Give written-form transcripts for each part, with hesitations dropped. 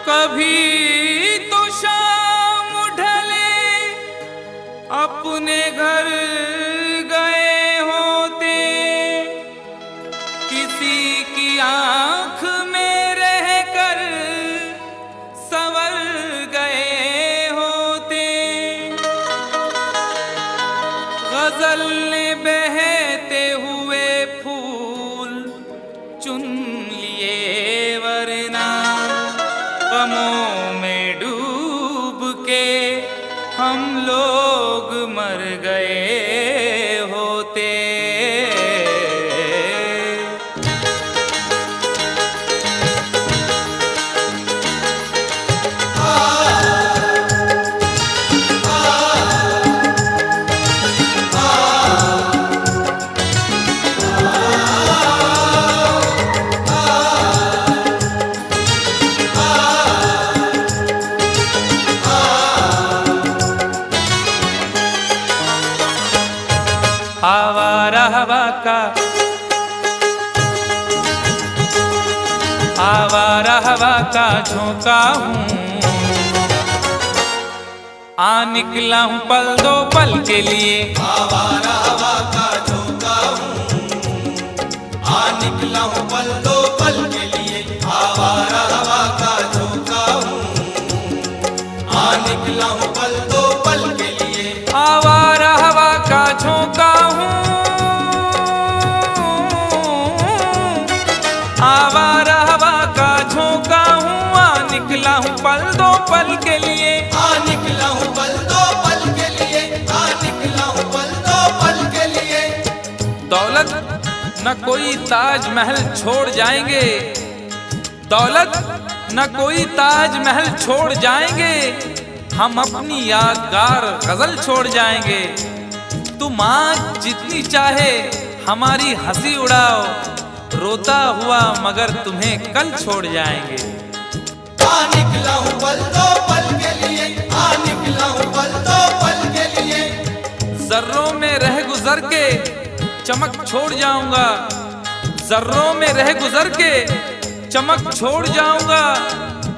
कभी तो शाम ढले अपने घर गए होते, किसी की आंख में रहकर संवर गए होते। गजल ने बहते हुए फूल चुन लिए, वरना गमों में डूब के हम लोग मर गए होते। आवारा हवा का, आवारा हवा का झोंका हूँ, आ निकला हूँ पल दो पल के लिए। आवारा हवा का झोंका हूँ, आ निकला हूँ पल दो पल के लिए। आवारा हवा का झोंका हूँ, आ निकला हूँ पल दो पल के लिए। आवारा हवा का झोंका हूँ, आवारा हवा का झोंका हूँ, आ निकला हूँ पल दो पल के लिए। आ निकला हूँ पल दो पल के लिए, आ निकला हूँ पल दो पल के लिए। दौलत न कोई ताजमहल छोड़ जाएंगे, दौलत न कोई ताजमहल छोड़ जाएंगे, हम अपनी यादगार गजल छोड़ जाएंगे। तुम आज जितनी चाहे हमारी हंसी उड़ाओ, रोता हुआ मगर तुम्हें कल छोड़ जाएंगे। आ निकला हूँ पल दो पल के लिए, आ निकला हूँ पल दो पल के लिए। जर्रों में रह गुजर के चमक छोड़ जाऊंगा, जर्रों में रह गुजर के चमक छोड़ जाऊंगा,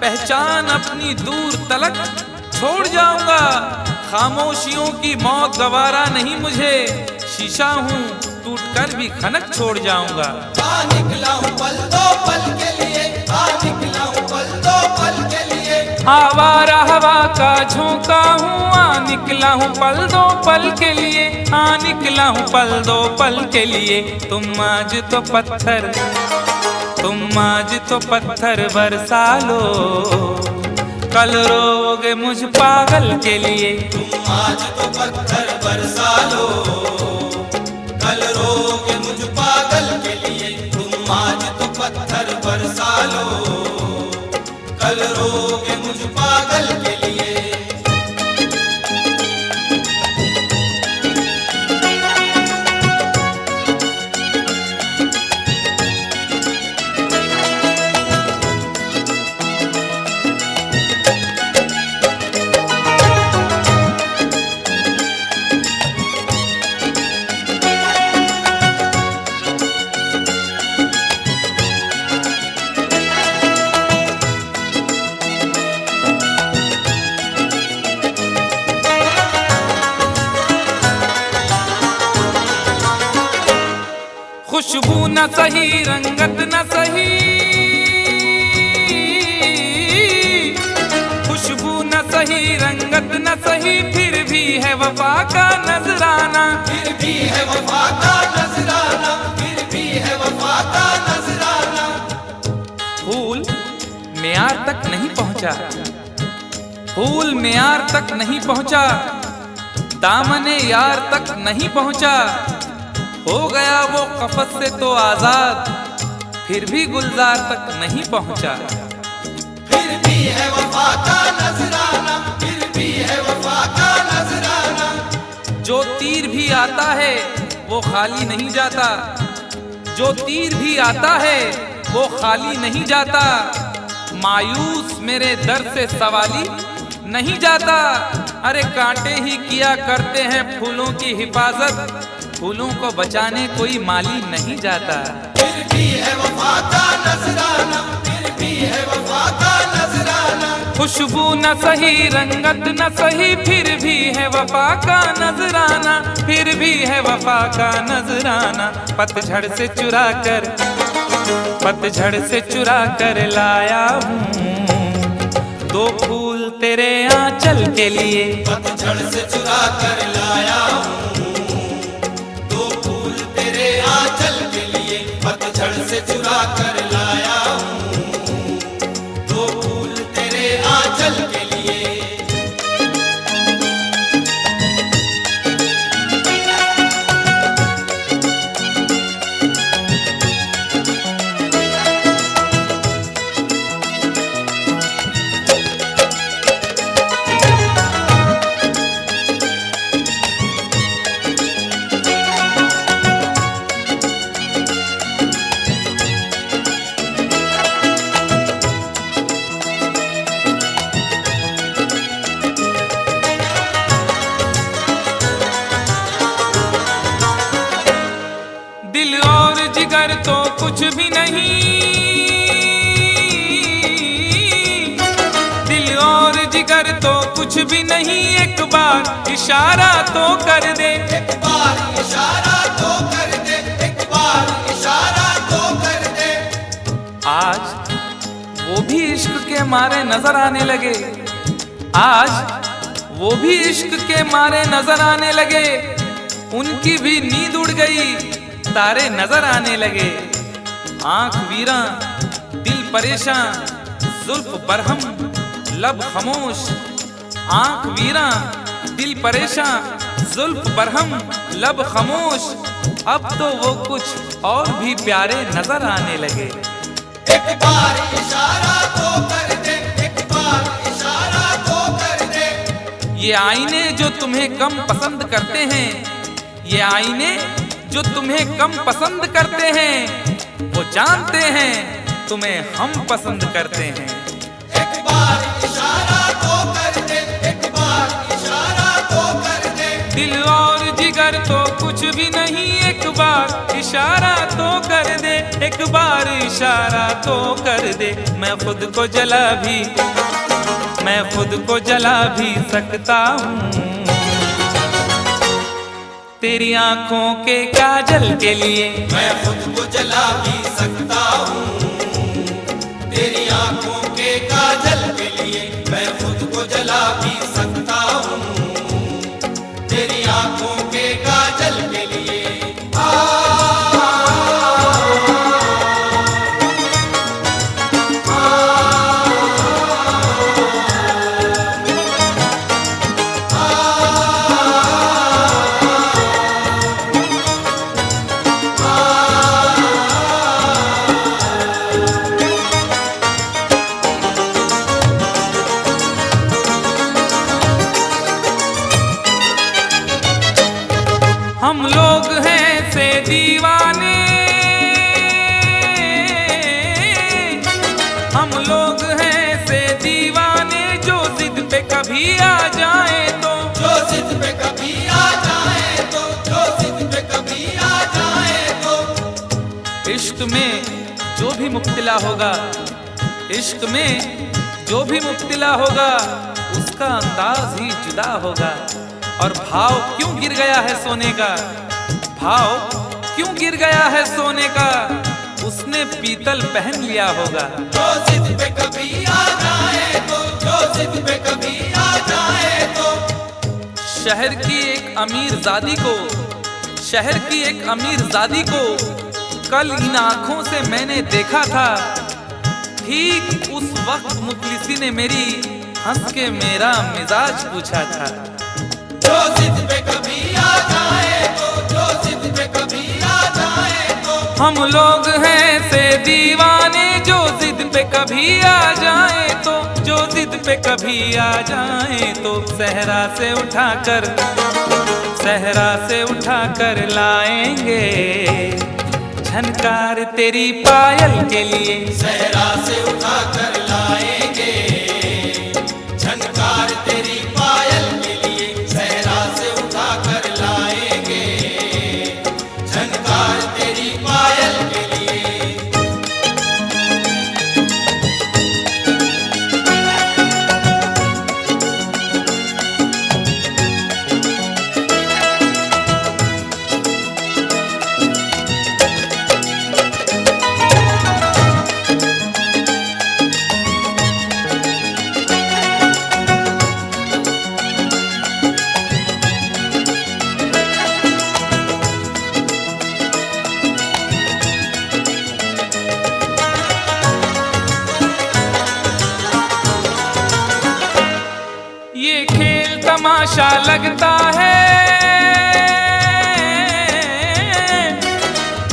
पहचान अपनी दूर तलक छोड़ जाऊंगा। खामोशियों की मौत गवारा नहीं मुझे, शीशा हूँ टूट कर भी खनक छोड़ जाऊंगा। आ निकला हूँ पल दो पल के लिए, आ निकला हूँ पल दो पल के लिए। आवारा हवा का झोंका हूँ, आ निकला हूँ पल दो पल के लिए, आ निकला हूँ पल दो पल के लिए। तुम आज तो पत्थर, तुम आज तो पत्थर बरसा लो, कल रोगे मुझ पागल के लिए। तुम आज तो पत्थर बरसा लो, कल रोगे मुझ पागल के लिए। तुम आज तो पत्थर बरसा लो, कल रोगे मुझ पागल के लिए। खुशबू न सही, रंगत न सही, खुशबू न सही, रंगत न सही, फिर भी है वफा का नजराना। फिर भी है वफा का नजराना, फिर भी है वफा का नजराना। फूल मेयार तक नहीं पहुंचा, फूल मेयार तक नहीं पहुंचा, दामने यार तक नहीं पहुंचा, हो गया वो कफस से तो आजाद, फिर भी गुलजार तक नहीं पहुंचा। फिर भी है वफा का नजराना, फिर भी है वफा का नजराना। जो तीर भी आता है वो खाली नहीं जाता, जो तीर भी आता है वो खाली नहीं जाता, मायूस मेरे दर से सवाली नहीं जाता। अरे कांटे ही किया करते हैं फूलों की हिफाजत, फूलों को बचाने कोई माली नहीं जाता। फिर भी है वफा का नजराना, फिर भी है वफा का नजराना। खुशबू न सही, रंगत न सही, फिर भी है वफा का नजराना, फिर भी है वफा का नजराना। पतझड़ से चुरा कर लाया हूँ दो फूल तेरे आंचल के लिए। पतझड़ से चुरा कर लाया हूँ दो फूल तेरे आंचल के लिए। पतझड़ से चुरा कर लाया हूँ दो फूल तेरे आंचल के लिए। दिल और जिगर तो कुछ भी नहीं, दिल और जिगर तो कुछ भी नहीं, एक बार इशारा तो कर दे। एक बार इशारा तो कर दे, एक बार इशारा तो कर दे। आज वो भी इश्क के मारे नजर आने लगे, आज वो भी इश्क के मारे नजर आने लगे। उनकी भी नींद उड़ गई, तारे नजर आने लगे। आंख वीरा दिल परेशान, जुल्फ बरहम लब खामोश। आंख वीरा दिल परेशान, जुल्फ बरहम लब खामोश। अब तो वो कुछ और भी प्यारे नजर आने लगे। एक बार इशारा तो कर दे, एक बार इशारा तो कर दे। ये आईने जो तुम्हें कम पसंद करते हैं, ये आईने जो तुम्हें कम पसंद करते हैं, वो जानते हैं तुम्हें हम पसंद करते हैं। एक बार इशारा तो कर दे, एक बार इशारा तो कर दे। दिल और जिगर तो कुछ भी नहीं, एक बार इशारा तो कर दे, एक बार इशारा तो कर दे। मैं खुद को जला भी सकता हूँ तेरी आंखों के काजल के लिए। मैं खुद को जला भी सकता हूँ तेरी आंखों के काजल के लिए। मैं खुद को जला भी सकता हूँ तेरी आंखों के काजल के लिए। हम लोग हैं से दीवाने, हम लोग हैं से दीवाने, जो जिद पे कभी आ जाए तो, जो जिद पे कभी आ जाए तो, जो जिद पे कभी आ जाए तो। इश्क में जो भी मुब्तला होगा, इश्क में जो भी मुब्तला होगा, उसका अंदाज ही जुदा होगा। और भाव क्यों गिर गया है सोने का, भाव क्यों गिर गया है सोने का, उसने पीतल पहन लिया होगा। जो जिद पे कभी आ जाए तो, जो जिद पे कभी आ जाए तो। शहर की एक अमीरजादी को, शहर की एक अमीरजादी को कल इन आंखों से मैंने देखा था। ठीक उस वक्त मुखलिसी ने मेरी हंस के मेरा मिजाज पूछा था। जो जिद पे कभी आ जाए तो, जो जिद पे कभी आ जाए तो। हम लोग हैं से दीवाने, जो जिद पे कभी आ जाए तो, जो जिद पे कभी आ जाए तो। सहरा से उठाकर लाएंगे झनकार तेरी पायल के लिए। सहरा से उठा कर लाएंगे झनकार तेरी पायल के लिए। सहरा से उठा कर लाएंगे झनकार तेरी पायल के लिए। तमाशा लगता है,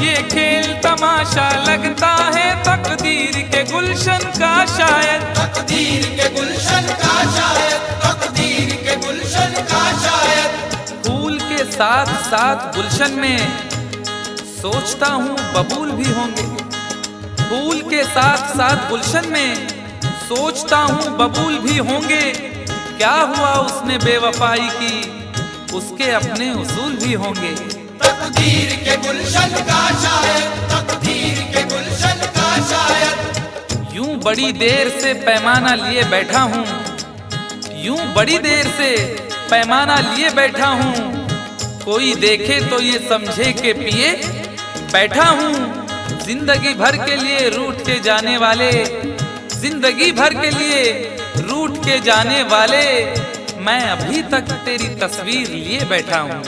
ये खेल तमाशा लगता है, तकदीर के गुलशन का शायद, तकदीर के गुलशन का शायद, तकदीर के गुलशन का शायद। फूल के साथ साथ गुलशन में सोचता हूँ बबूल भी होंगे। फूल के साथ साथ गुलशन में सोचता हूँ बबूल भी होंगे। क्या हुआ उसने बेवफाई की, उसके अपने उसूल भी होंगे। तकदीर के गुलशन का शायद, तकदीर के गुलशन का शायद। यूं बड़ी देर से पैमाना लिए बैठा हूँ, यूं बड़ी देर से पैमाना लिए बैठा हूँ। कोई देखे तो ये समझे के पिए बैठा हूँ। जिंदगी भर के लिए रूठ के जाने वाले, जिंदगी भर के लिए रूठ के जाने वाले, मैं अभी तक तेरी तस्वीर लिए बैठा हूँ।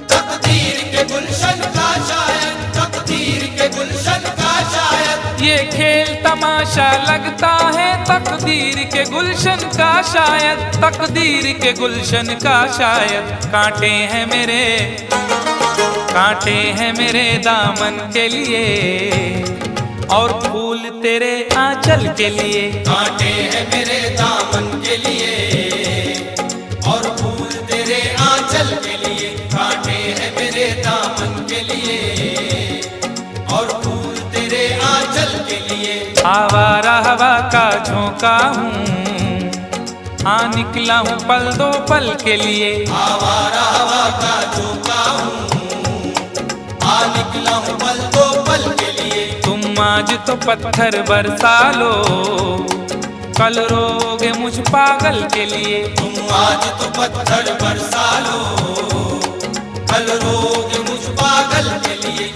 तकदीर के गुलशन का शायद, तकदीर के गुलशन का शायद। ये खेल तमाशा लगता है, तकदीर के गुलशन का शायद, तकदीर के गुलशन का शायद। कांटे हैं मेरे, कांटे हैं मेरे दामन के लिए, और फूल तेरे आंचल के लिए। कांटे हैं मेरे दामन के लिए, और फूल तेरे आंचल के लिए। कांटे हैं मेरे दामन के लिए, और फूल तेरे आंचल के लिए। आवारा हवा का झोंका हूँ, हाँ निकला हूँ पल दो पल के लिए। आवारा हवा का झोंका हूँ, आ निकला हूँ पल दो पल के लिए। तुम आज तो पत्थर बरसा लो, कल रोगे मुझ पागल के लिए। तुम आज तो पत्थर बरसा लो, कल रोगे मुझ पागल के लिए।